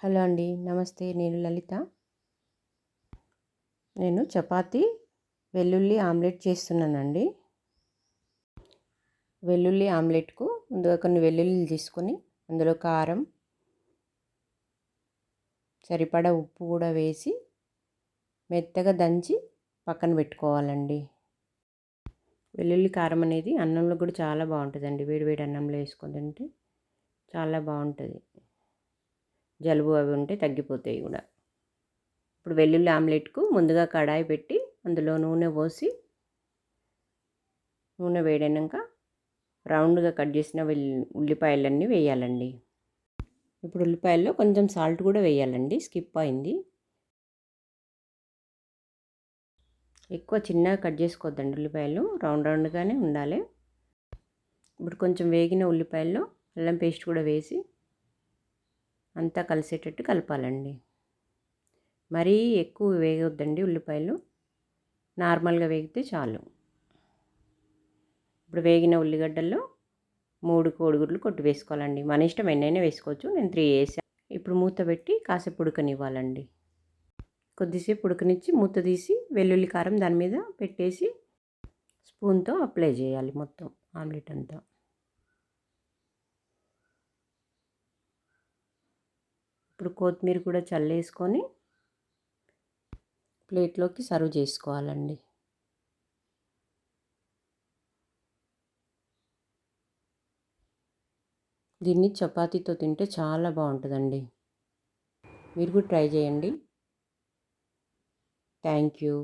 Hello అండి, నమస్తే. నేను లలిత. నేను చపాతీ వెల్లుల్లి ఆమ్లెట్ చేస్తున్నానండి. వెల్లుల్లి ఆమ్లెట్కు ముందుగా కొన్ని వెల్లుల్లిలు తీసుకొని అందులో కారం, సరిపడా ఉప్పు కూడా వేసి మెత్తగా దంచి పక్కన పెట్టుకోవాలండి. వెల్లుల్లి కారం అనేది అన్నంలో కూడా చాలా బాగుంటుందండి. వేడివేడి అన్నంలో వేసుకొని తింటే చాలా బాగుంటుంది. జలుబు అవి ఉంటే తగ్గిపోతాయి కూడా. ఇప్పుడు వెల్లుల్లి ఆమ్లెట్కు ముందుగా కడాయి పెట్టి అందులో నూనె పోసి, నూనె వేడైనాక రౌండ్గా కట్ చేసిన ఉల్లిపాయలన్నీ వేయాలండి. ఇప్పుడు ఉల్లిపాయల్లో కొంచెం సాల్ట్ కూడా వేయాలండి, స్కిప్ అయింది. ఎక్కువ చిన్నగా కట్ చేసుకోవద్దండి, ఉల్లిపాయలు రౌండ్ రౌండ్గానే ఉండాలి. ఇప్పుడు కొంచెం వేగిన ఉల్లిపాయల్లో అల్లం పేస్ట్ కూడా వేసి అంతా కలిసేటట్టు కలపాలండి. మరీ ఎక్కువ వేగొద్దండి ఉల్లిపాయలు, నార్మల్గా వేగితే చాలు. ఇప్పుడు వేగిన ఉల్లిగడ్డల్లో 3 కోడిగుడ్లు కొట్టి వేసుకోవాలండి. మన ఇష్టం ఎన్నైనా వేసుకోవచ్చు. నేను 3 వేసాను. ఇప్పుడు మూత పెట్టి కాసేపు ఉడకనివ్వాలండి. కొద్దిసేపు ఉడకనిచ్చి మూత తీసి వెల్లుల్లి కారం దాని మీద పెట్టేసి స్పూన్తో అప్లై చేయాలి మొత్తం ఆమ్లెట్ అంతా. ఇప్పుడు కొత్తిమీర కూడా చల్లేసుకొని ప్లేట్లోకి సర్వ్ చేసుకోవాలండి. దీన్ని చపాతీతో తింటే చాలా బాగుంటుందండి. మీరు కూడా ట్రై చేయండి. Thank you.